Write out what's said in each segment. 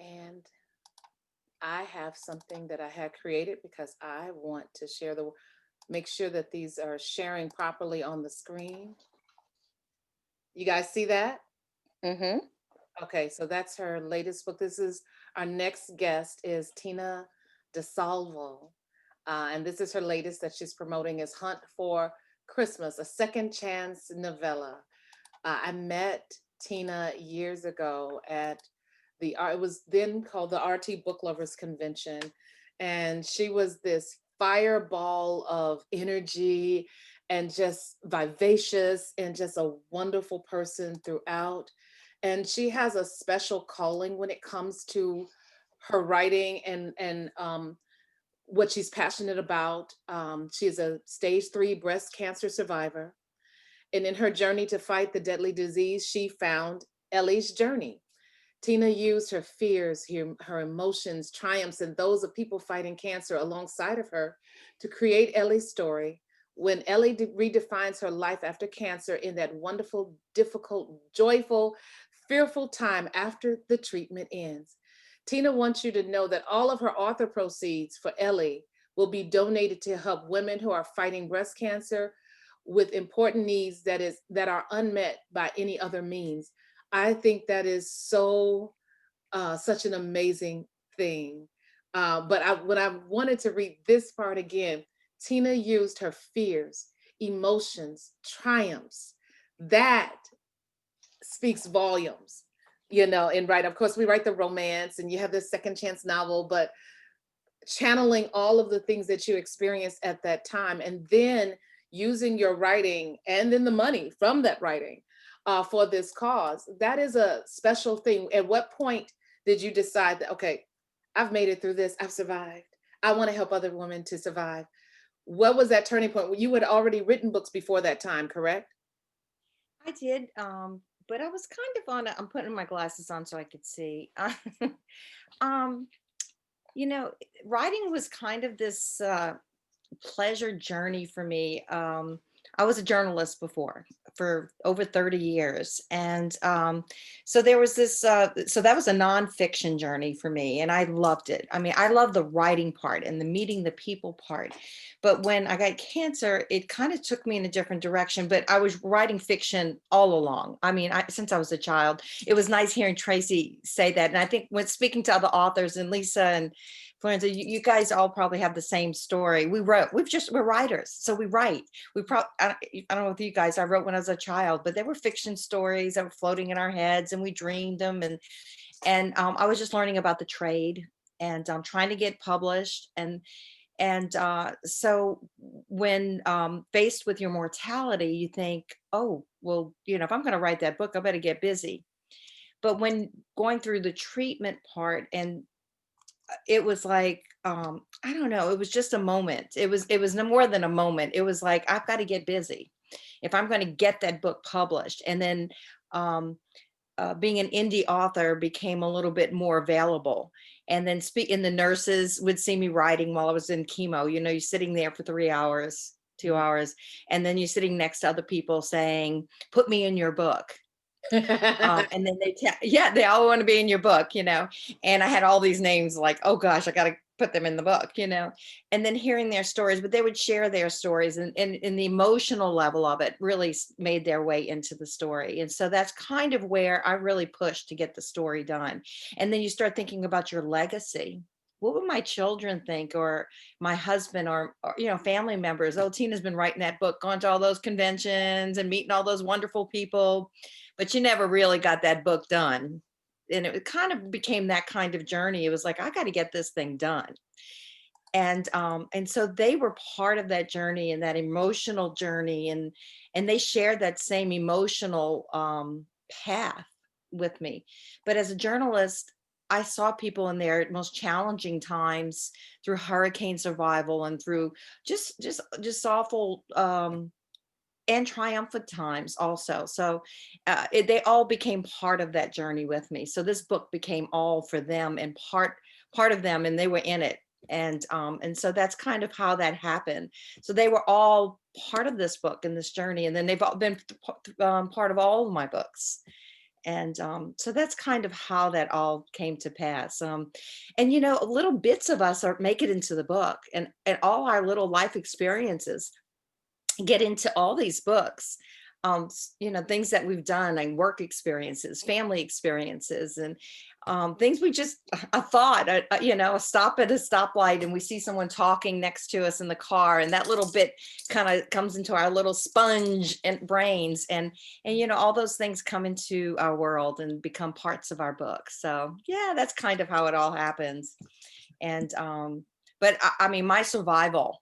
And I have something that I had created because I want to make sure that these are sharing properly on the screen. You guys see that? Mm-hmm. Okay, so that's her latest book. This is our next guest is Tina DeSalvo. And this is her latest that she's promoting is Hunt for Christmas, a second chance novella. I met Tina years ago at it was then called the RT Book Lovers Convention. And she was this fireball of energy and just vivacious and just a wonderful person throughout. And she has a special calling when it comes to her writing and what she's passionate about. She is a stage 3 breast cancer survivor. And in her journey to fight the deadly disease, she found Ellie's journey. Tina used her fears, her emotions, triumphs, and those of people fighting cancer alongside of her to create Ellie's story. When Ellie redefines her life after cancer in that wonderful, difficult, joyful, fearful time after the treatment ends. Tina wants you to know that all of her author proceeds for Ellie will be donated to help women who are fighting breast cancer with important needs that are unmet by any other means. I think that is such an amazing thing. When I wanted to read this part again, Tina used her fears, emotions, triumphs. That speaks volumes, and right. Of course, we write the romance and you have this second chance novel, but channeling all of the things that you experienced at that time and then using your writing and then the money from that writing for this cause, that is a special thing. At what point did you decide that, okay, I've made it through this, I've survived, I want to help other women to survive? What was that turning point? You had already written books before that time, correct? I did, but I was kind of I'm putting my glasses on so I could see. um, you know, writing was kind of this pleasure journey for me. I was a journalist before for over 30 years. And so there was this, so that was a nonfiction journey for me. And I loved it. I mean, I love the writing part and the meeting the people part. But when I got cancer, it kind of took me in a different direction. But I was writing fiction all along. I mean, since I was a child, it was nice hearing Tracy say that. And I think when speaking to other authors and Lisa and Florenza, you guys all probably have the same story. We're writers, so we write. I don't know with you guys, I wrote when I was a child, but they were fiction stories that were floating in our heads and we dreamed them. And I was just learning about the trade and trying to get published. And so when faced with your mortality, you think, oh, well, if I'm going to write that book, I better get busy. But when going through the treatment part and it was like I don't know, it was just a moment. It was no more than a moment. It was like I've got to get busy if I'm going to get that book published. And then um being an indie author became a little bit more available. And then and the nurses would see me writing while I was in chemo. You're sitting there for 3 hours, 2 hours, and then you're sitting next to other people saying, put me in your book. And then yeah, they all want to be in your book. And I had all these names like, oh gosh, I got to put them in the book. And then hearing their stories, but they would share their stories, and the emotional level of it really made their way into the story. And so that's kind of where I really pushed to get the story done. And then you start thinking about your legacy. What would my children think, or my husband, or family members? Oh, Tina's been writing that book, gone to all those conventions and meeting all those wonderful people, but you never really got that book done. And it kind of became that kind of journey. It was like, I got to get this thing done. And so they were part of that journey and that emotional journey, and they shared that same emotional path with me. But as a journalist, I saw people in their most challenging times through hurricane survival and through just awful and triumphant times also. So they all became part of that journey with me. So this book became all for them and part of them, and they were in it. And so that's kind of how that happened. So they were all part of this book and this journey, and then they've all been part of all of my books. And so that's kind of how that all came to pass. And little bits of us are make it into the book, and all our little life experiences get into all these books. Things that we've done, and work experiences, family experiences, and things we just a thought, a stop at a stoplight and we see someone talking next to us in the car, and that little bit kind of comes into our little sponge and brains, and all those things come into our world and become parts of our book. So yeah, that's kind of how it all happens. And but I mean, my survival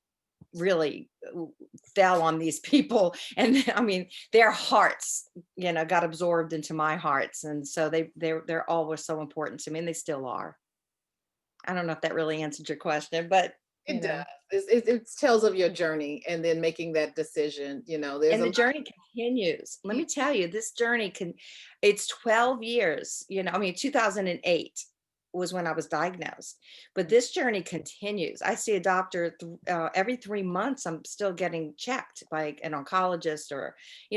really fell on these people, and I mean, their hearts got absorbed into my hearts, and so they're all were so important to me, and they still are. I don't know if that really answered your question, but It does. It tells of your journey and then making that decision. There's and a the lot. journey continues. Let me tell you, this journey it's 12 years, I mean, 2008 was when I was diagnosed, but this journey continues. I see a doctor every 3 months. I'm still getting checked by an oncologist or,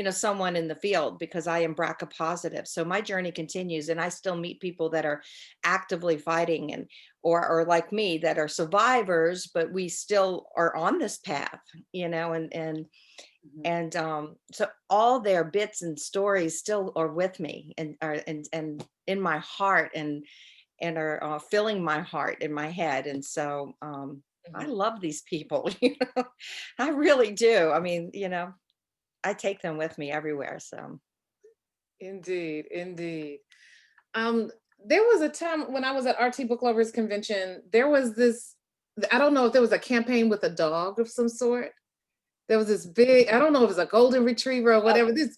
someone in the field, because I am BRCA positive. So my journey continues, and I still meet people that are actively fighting, and or like me, that are survivors, but we still are on this path, and Mhm. and so all their bits and stories still are with me, and are and in my heart, and are filling my heart and my head. And so I Mhm. love these people. I really do. I mean, I take them with me everywhere. So Indeed, indeed. Um, there was a time when I was at RT Book Lovers Convention. There was this. I don't know if there was a campaign with a dog of some sort. There was this big. I don't know if it was a golden retriever or whatever. This.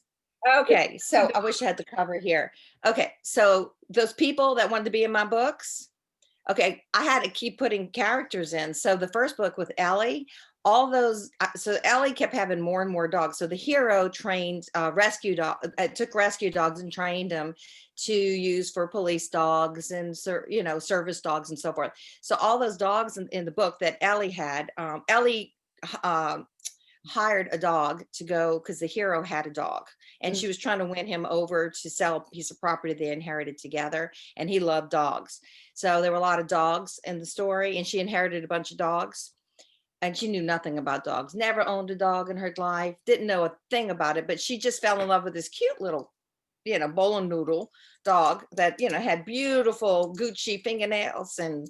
okay, so I wish I had the cover here. Okay, so those people that wanted to be in my books, okay, I had to keep putting characters in. So the first book with Ellie, all those, so Ellie kept having more and more dogs. So the hero trained took rescue dogs and trained them to use for police dogs and service dogs and so forth. So all those dogs in the book that Ellie had, Ellie um, hired a dog to go, because the hero had a dog, and Mhm. she was trying to win him over to sell a piece of property they inherited together, and he loved dogs. So there were a lot of dogs in the story, and she inherited a bunch of dogs, and she knew nothing about dogs, never owned a dog in her life, didn't know a thing about it, but she just fell in love with this cute little bowl and noodle dog that had beautiful Gucci fingernails, and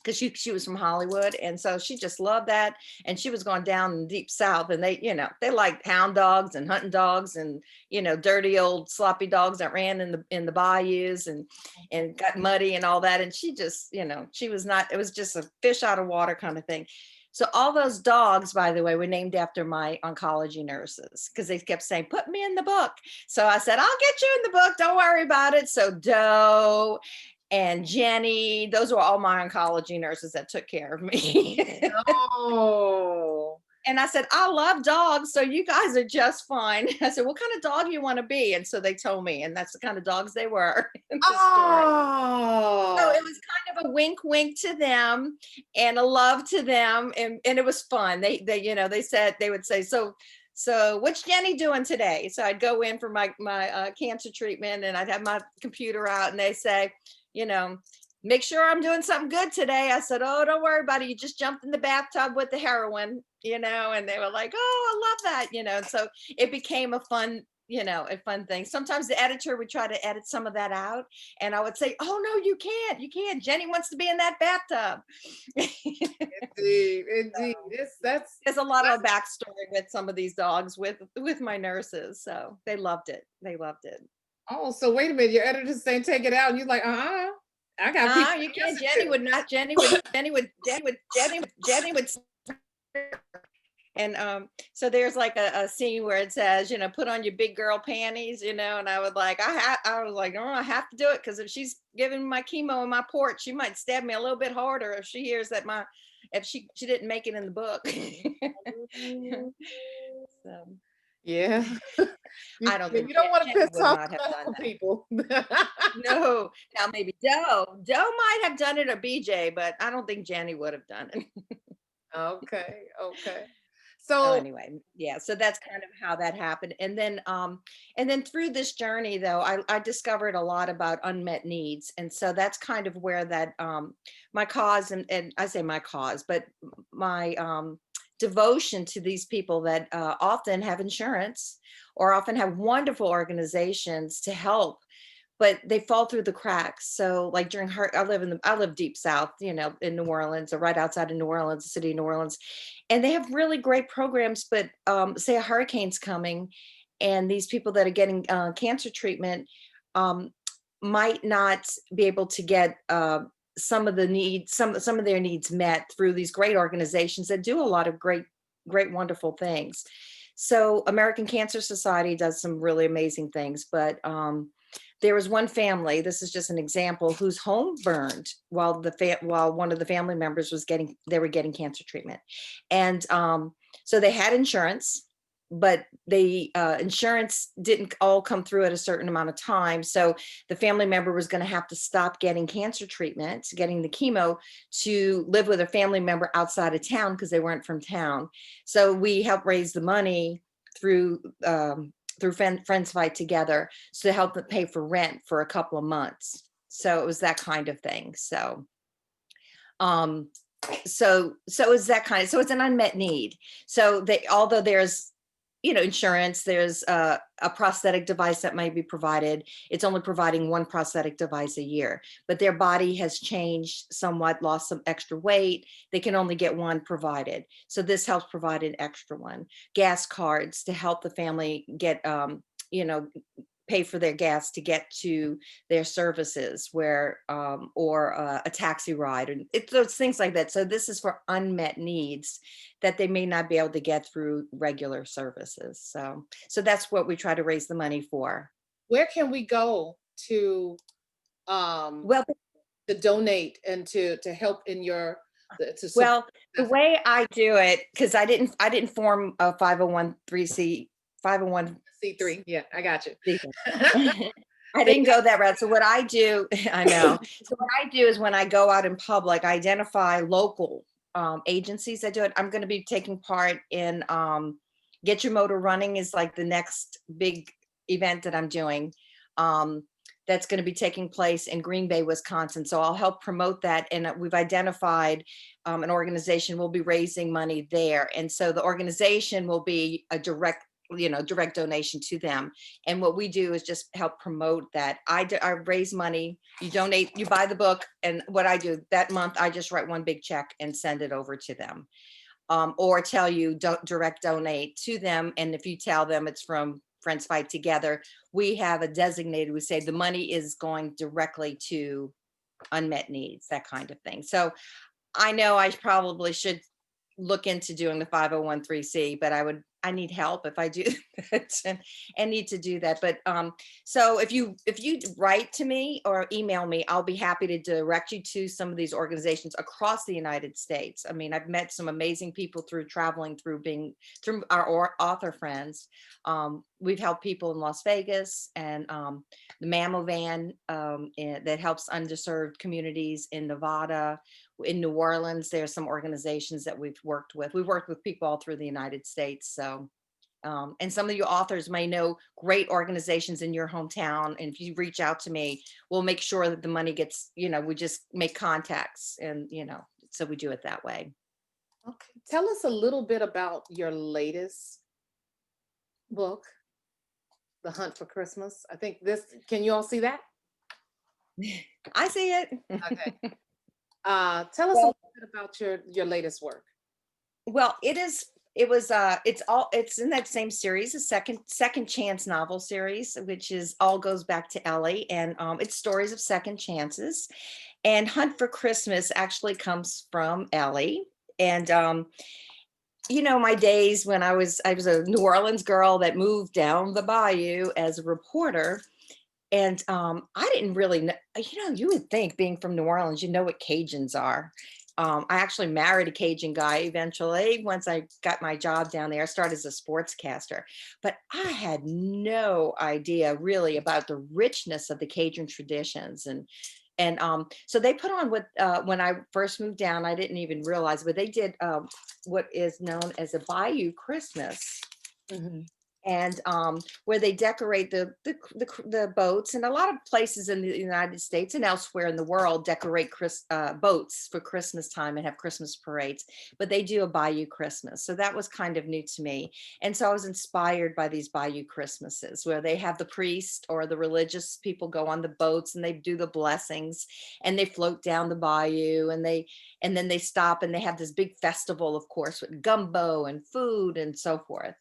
because she was from Hollywood, and so she just loved that. And she was going down in the deep South, and they liked hound dogs and hunting dogs, and dirty old sloppy dogs that ran in the bayous, and got muddy and all that. And she just she was not. It was just a fish out of water kind of thing. So all those dogs, by the way, were named after my oncology nurses, because they kept saying, "Put me in the book." So I said, "I'll get you in the book. Don't worry about it." So Doe and Jenny, those were all my oncology nurses that took care of me. Oh. And I said, "I love dogs, so you guys are just fine." I said, "What kind of dog you want to be?" And so they told me, and that's the kind of dogs they were in the story. So Oh. it was kind of a wink, wink to them, and a love to them, and it was fun. They said they would say, "So what's Jenny doing today?" So I'd go in for my cancer treatment, and I'd have my computer out, and they say, you know, "Make sure I'm doing something good today." I said, "Oh, don't worry about it. You just jumped in the bathtub with the heroin," and they were like, "Oh, I love that," So it became a fun thing. Sometimes the editor would try to edit some of that out, and I would say, "Oh no, you can't. Jenny wants to be in that bathtub." Indeed, indeed. There's a lot That's of backstory with some of these dogs with my nurses, so they loved it. They loved it. oh, so wait a minute. Your editor's saying take it out, and you're like, I got people You to can't. listen Jenny to. would not. Jenny would. And so there's like a scene where it says, "Put on your big girl panties," and I would like, I was like, "Oh, I have to do it, because if she's giving me my chemo in my porch, she might stab me a little bit harder if she hears that if she didn't make it in the book." Mhm. So Yeah. You, I don't think you don't want to Jenny piss would off not have done medical that. people. No, now maybe Doe might have done it, or BJ, but I don't think Jenny would have done it. Okay, okay. So So anyway, yeah, so that's kind of how that happened. And then through this journey though, I discovered a lot about unmet needs. And so that's kind of where that my cause, and I say my cause, but my devotion to these people that often have insurance or often have wonderful organizations to help, but they fall through the cracks. So like during I live deep south, you know, in New Orleans, or right outside of New Orleans, the city of New Orleans, and they have really great programs. But say a hurricane's coming, and these people that are getting cancer treatment um, might not be able to get some of the needs, some of their needs met through these great organizations that do a lot of great, wonderful things. So American Cancer Society does some really amazing things, but there was one family, this is just an example, whose home burned while while one of the family members was they were getting cancer treatment. And so they had insurance, but the insurance didn't all come through at a certain amount of time. So the family member was going to have to stop getting cancer treatment, getting the chemo, to live with a family member outside of town because they weren't from town. So we helped raise the money through Friends Fight Together to help them pay for rent for a couple of months. So it was that kind of thing. Um, so it's that kind of, so it's an unmet need. So they, although there's, you know, insurance, there's a prosthetic device that might be provided. It's only providing one prosthetic device a year, but their body has changed somewhat, lost some extra weight. They can only get one provided. So this helps provide an extra one. Gas cards to help the family get, you know, pay for their gas to get to their services, where or a taxi ride, and it's those things like that. So this is for unmet needs that they may not be able to get through regular services. So that's what we try to raise the money for. where can we go um Well, to donate and to help in your to support well, the effort? way I do it, because I didn't form a 501(c)(3) 501. C3. Yeah, I got you. I Big didn't go that route. So what I do, I know. So what I do is when I go out in public, I identify local agencies that do it. I'm going to be taking part in Get Your Motor Running is like the next big event that I'm doing. Um, that's going to be taking place in Green Bay, Wisconsin. So I'll help promote that. And we've identified an organization will be raising money there. And so the organization will be a direct, you know, direct donation to them. And what we do is just help promote that. I raise money, you donate, you buy the book. And what I do that month, I just write one big check and send it over to them. Or tell you don't direct donate to them. And if you tell them it's from Friends Fight Together, we have a designated, we say the money is going directly to unmet needs, that kind of thing. So I know I probably should look into doing the 501(c), but I need help if I do that, and need to do that. But so if you write to me or email me, I'll be happy to direct you to some of these organizations across the United States. I mean, I've met some amazing people through traveling, through our author friends. We've helped people in Las Vegas, and the Mammo Van that helps underserved communities in Nevada. In New Orleans, there's some organizations that we've worked with. We've worked with people all through the United States. So, and some of you authors may know great organizations in your hometown. And if you reach out to me, we'll make sure that the money gets, you know, we just make contacts, and, you know, so we do it that way. Okay. Tell us a little bit about your latest book, The Hunt for Christmas. I think this, can you all see that? I see it. Okay. Tell us a Well, little bit about your latest work. well, it's in that same series, a second chance novel series, which is all goes back to Ellie, and it's stories of second chances. And Hunt for Christmas actually comes from Ellie. And you know, my days when I was a New Orleans girl that moved down the bayou as a reporter. And I didn't really know, you know, you would think being from New Orleans, you know what Cajuns are. I actually married a Cajun guy eventually once I got my job down there. I started as a sportscaster, but I had no idea really about the richness of the Cajun traditions. And And so they put on what, when I first moved down, I didn't even realize, but they did what is known as a Bayou Christmas, Mhm. and where they decorate the boats. And a lot of places in the United States and elsewhere in the world decorate boats for Christmas time and have Christmas parades, but they do a Bayou Christmas. So that was kind of new to me. And so I was inspired by these Bayou Christmases where they have the priest or the religious people go on the boats and they do the blessings and they float down the bayou, and then they stop and they have this big festival, of course, with gumbo and food and so forth.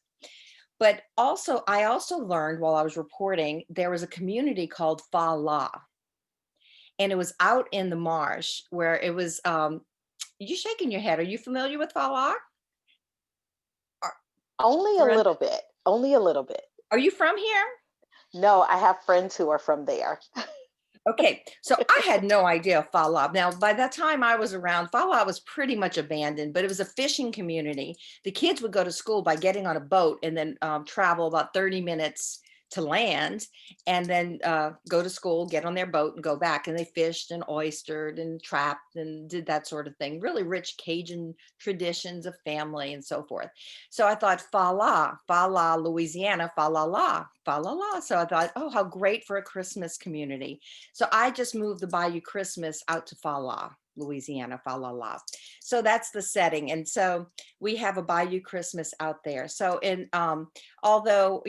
But also, I also learned while I was reporting, there was a community called Fa La, and it was out in the marsh where it was, you shaking your head. Are you familiar with Fa La? Are, Only a Brenda, little bit, only a little bit. are you from here? No, I have friends who are from there. Okay, so I had no idea of Fa La. Now, by the time I was around, Fa La was pretty much abandoned, but it was a fishing community. The kids would go to school by getting on a boat and then travel about 30 minutes to land, and then go to school, get on their boat and go back. And they fished and oystered and trapped and did that sort of thing. Really rich Cajun traditions of family and so forth. So I thought, Fa La, Louisiana, fa la la, fa la la. So I thought, oh, how great for a Christmas community. So I just moved the Bayou Christmas out to Fa La, Louisiana, Fa La La. So that's the setting. And so we have a Bayou Christmas out there. So in although,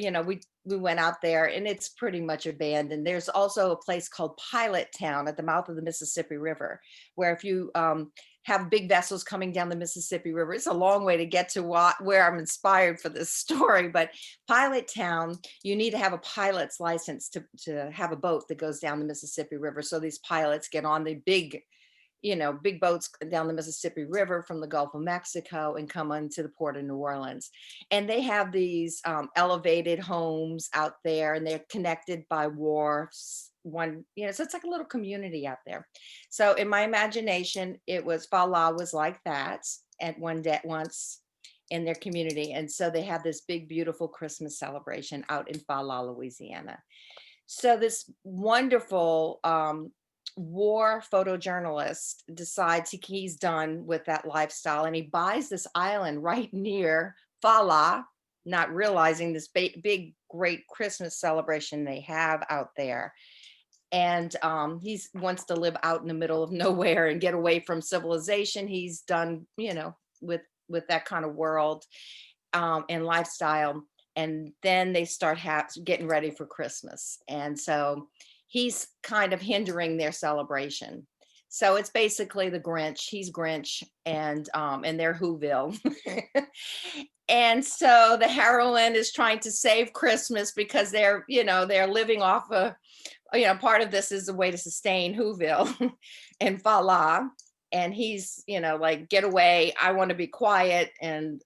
we went out there and it's pretty much abandoned. There's also a place called Pilot Town at the mouth of the Mississippi River, where if you have big vessels coming down the Mississippi River, it's a long way to get to where I'm inspired for this story. But Pilot Town, you need to have a pilot's license to have a boat that goes down the Mississippi River. So these pilots get on the big boats down the Mississippi River from the Gulf of Mexico and come onto the port of New Orleans. And they have these elevated homes out there, and they're connected by wharfs. So it's like a little community out there. So in my imagination, it was Fa La was like that at once in their community. And so they have this big, beautiful Christmas celebration out in Fa La, Louisiana. So this wonderful war photojournalist decides he's done with that lifestyle, and he buys this island right near Fa La, not realizing this big, great Christmas celebration they have out there. And he wants to live out in the middle of nowhere and get away from civilization. He's done, with that kind of world and lifestyle. And then they start getting ready for Christmas. And so he's kind of hindering their celebration. So it's basically the Grinch. He's Grinch, and they're Whoville. And so the heroine is trying to save Christmas because they're living off part of this is a way to sustain Whoville and Fa La. And he's, like, get away. I want to be quiet and,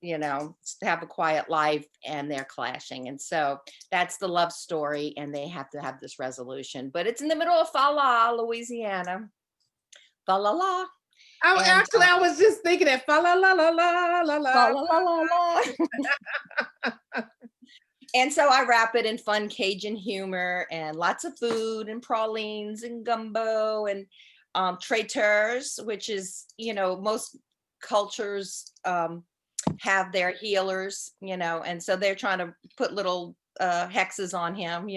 have a quiet life. And they're clashing. And so that's the love story. And they have to have this resolution. But it's in the middle of Fa La, Louisiana. Fa La La. Oh, And actually, I was just thinking that fa la la la la la Fa la. La La La La. And so I wrap it in fun Cajun humor and lots of food and pralines and gumbo and traiteurs, which is, most cultures have their healers, and so they're trying to put little hexes on him,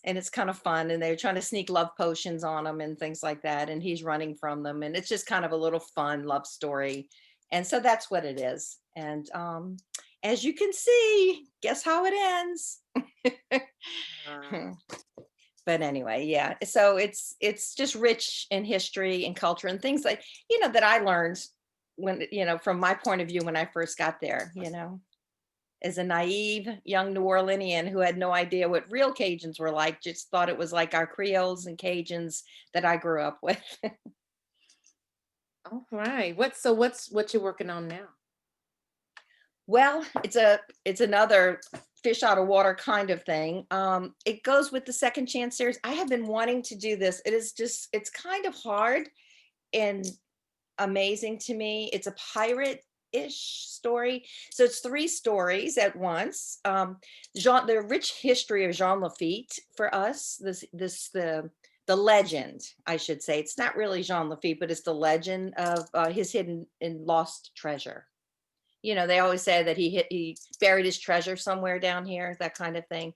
and it's kind of fun. And they're trying to sneak love potions on him and things like that. And he's running from them. And it's just kind of a little fun love story. And so that's what it is. And as you can see, guess how it ends. But anyway, yeah. So it's just rich in history and culture and things like, that I learned when, from my point of view, when I first got there, as a naive young New Orleanian who had no idea what real Cajuns were like, just thought it was like our Creoles and Cajuns that I grew up with. All right. What you're working on now? Well, it's another fish out of water kind of thing. It goes with the Second Chance series. I have been wanting to do this. It's kind of hard and amazing to me. It's a pirate-ish story. So it's 3 stories at once. The rich history of Jean Lafitte for us, the the legend, I should say. It's not really Jean Lafitte, but it's the legend of his hidden and lost treasure. You know, they always say that he buried his treasure somewhere down here, that kind of thing.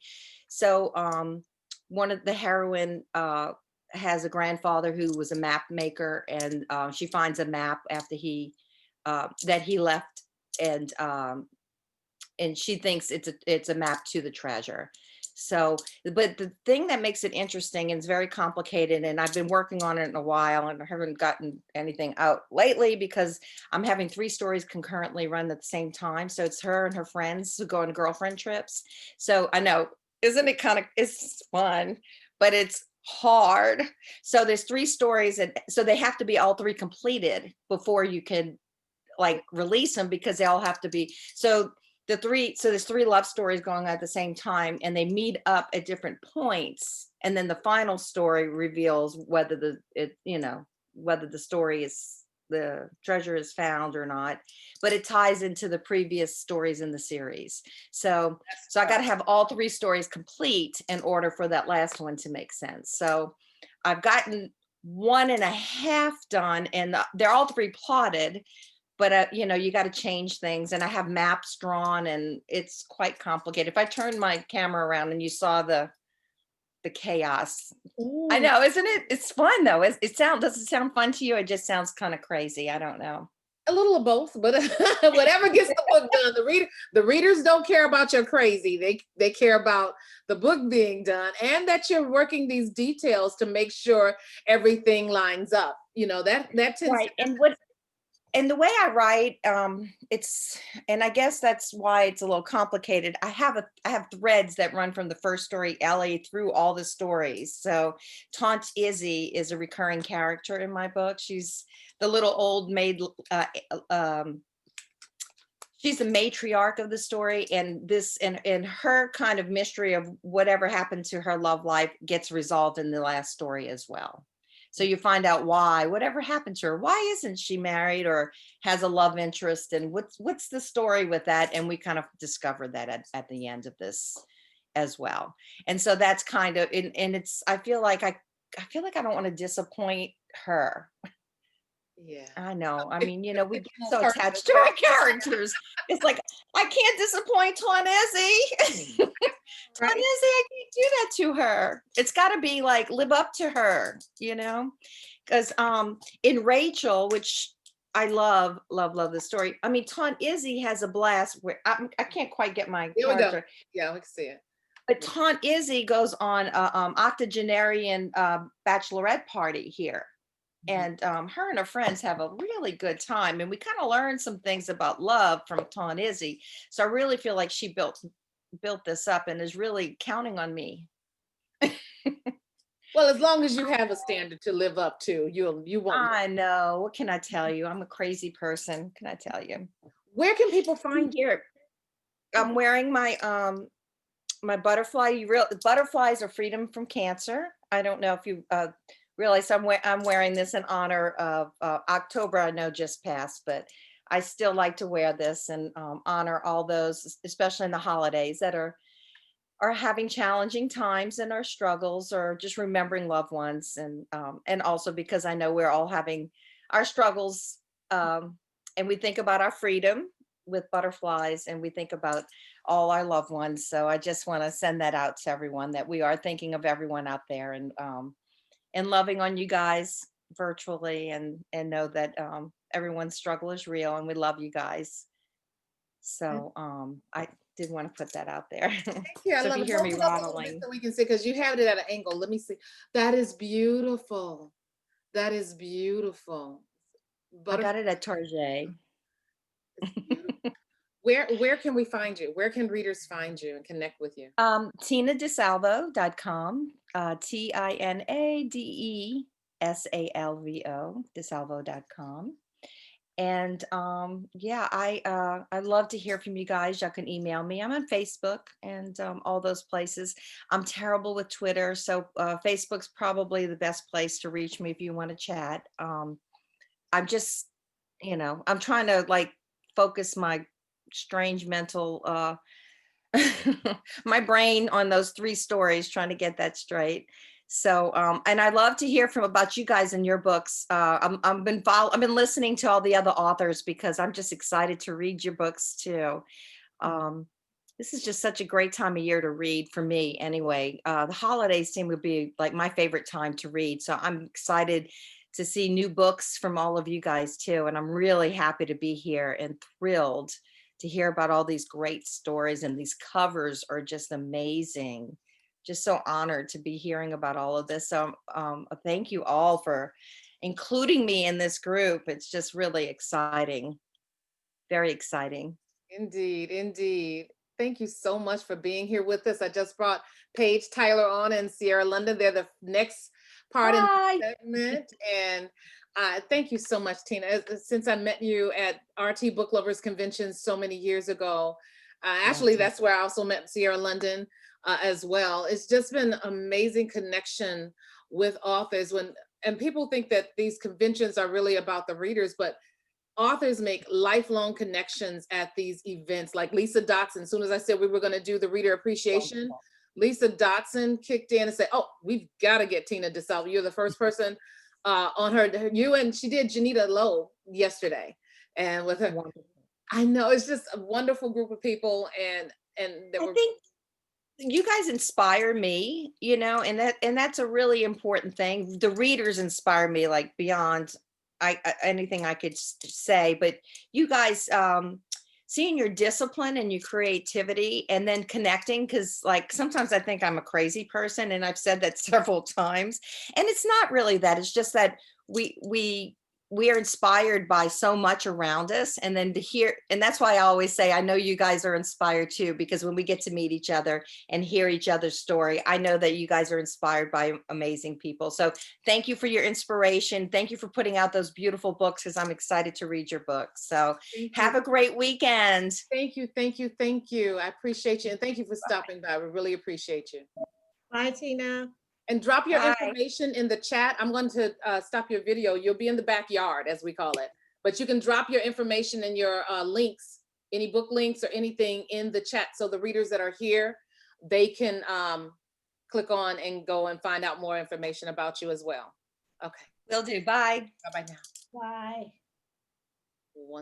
So one of the heroine has a grandfather who was a map maker, and she finds a map after that he left, and she thinks it's a map to the treasure. So, but the thing that makes it interesting, and it's very complicated, and I've been working on it in a while and I haven't gotten anything out lately because I'm having 3 stories concurrently run at the same time. So it's her and her friends who go on girlfriend trips. So I know, isn't it kind of, it's fun, but it's hard. So there's 3 stories, and so they have to be all 3 completed before you can like release them, because they all have to be, so there's 3 love stories going on at the same time, and they meet up at different points, and then the final story reveals whether whether the treasure is found or not, but it ties into the previous stories in the series. So I got to have all 3 stories complete in order for that last one to make sense. So I've gotten 1.5 done, and they're all 3 plotted, but you got to change things, and I have maps drawn, and it's quite complicated. If I turn my camera around and you saw the chaos. Ooh. I know, isn't it? It's fun though. Does it sound fun to you? It just sounds kind of crazy. I don't know. A little of both, but whatever gets the book done. The readers don't care about your crazy. They care about the book being done, and that you're working these details to make sure everything lines up. That tends Right. to. And the way I write, and I guess that's why it's a little complicated. I have threads that run from the first story, Ellie, through all the stories. So Taunt Izzy is a recurring character in my book. She's the little old maid. She's the matriarch of the story, and her kind of mystery of whatever happened to her love life gets resolved in the last story as well. So you find out whatever happened to her, why isn't she married or has a love interest, and what's the story with that? And we kind of discover that at the end of this as well. And so that's kind of, and it's, I feel like I don't want to disappoint her. Yeah. I know. I mean, we get so attached to our characters. It's like, I can't disappoint Ta-Nehisi. Right. Ta-Nehisi, I can't do that to her. It's got to be like, live up to her, because in Rachel, which I love the story. I mean, Ta-Nehisi has a blast where I can't quite get my Here character. We go. Yeah, we can see it. But Ta-Nehisi goes on a octogenarian bachelorette party here. And her and her friends have a really good time, and we kind of learned some things about love from Ta-Nehisi. So I really feel like she built this up and is really counting on me. Well, as long as you have a standard to live up to, you won't. I know. What can I tell you? I'm a crazy person. Can I tell you? Where can people find you? Here, I'm wearing my my butterfly. Butterflies are freedom from cancer. I don't know if you realize I'm wearing this in honor of October. I know just passed, but I still like to wear this and honor all those, especially in the holidays, that are having challenging times and our struggles, or just remembering loved ones, and also because I know we're all having our struggles, and we think about our freedom with butterflies, and we think about all our loved ones. So I just want to send that out to everyone, that we are thinking of everyone out there, and loving on you guys virtually, and know that everyone's struggle is real, and we love you guys. So I did want to put that out there. Thank you. I So if love you it. hear me Hold it up a little bit rattling. so we can see, because you have it at an angle. Let me see. That is beautiful. That is beautiful. I got it at Target. Where can we find you? Where can readers find you and connect with you? TinaDeSalvo.com. TinaDeSalvo, DeSalvo.com. And yeah, I love to hear from you guys. Y'all can email me. I'm on Facebook and all those places. I'm terrible with Twitter, so Facebook's probably the best place to reach me if you want to chat. I'm just, I'm trying to like focus my strange mental my brain on those 3 stories, trying to get that straight. So, and I love to hear from about you guys and your books. I've been listening to all the other authors because I'm just excited to read your books too. Um, this is just such a great time of year to read for me anyway. The holidays seem to be like my favorite time to read. So I'm excited to see new books from all of you guys too. And I'm really happy to be here and thrilled to hear about all these great stories, and these covers are just amazing. Just so honored to be hearing about all of this. So thank you all for including me in this group. It's just really exciting, very exciting. Indeed, indeed. Thank you so much for being here with us. I just brought Paige, Tyler on, and Sierra London. They're the next part in Hi. the segment. And thank you so much, Tina. Since I met you at RT Book Lovers Convention so many years ago, actually, that's where I also met Sierra London as well. It's just been amazing connection with authors. And people think that these conventions are really about the readers, but authors make lifelong connections at these events. Like Lisa Dotson, as soon as I said we were going to do the reader appreciation, Lisa Dotson kicked in and said, "Oh, we've got to get Tina DeSalvo. You're the first person on her. You and she did Janita Lowe yesterday, and with her, Wonderful. I know it's just a wonderful group of people, and that I were think you guys inspire me, and that's a really important thing. The readers inspire me like beyond anything I could say. But you guys, seeing your discipline and your creativity, and then connecting, because like sometimes I think I'm a crazy person, and I've said that several times, and it's not really that. It's just that we are inspired by so much around us, and then to hear, and that's why I always say I know you guys are inspired too, because when we get to meet each other and hear each other's story, I know that you guys are inspired by amazing people. So thank you for your inspiration. Thank you for putting out those beautiful books, because I'm excited to read your books. So thank have you, a great weekend. thank you, thank you, thank you. I appreciate you, and thank you for stopping by. We really appreciate you. Bye, Tina. And drop your Bye. information in the chat. I'm going to stop your video. You'll be in the backyard, as we call it. But you can drop your information and your links, any book links or anything in the chat. So the readers that are here, they can click on and go and find out more information about you as well. Okay. Will do. Bye. Bye-bye now. Bye.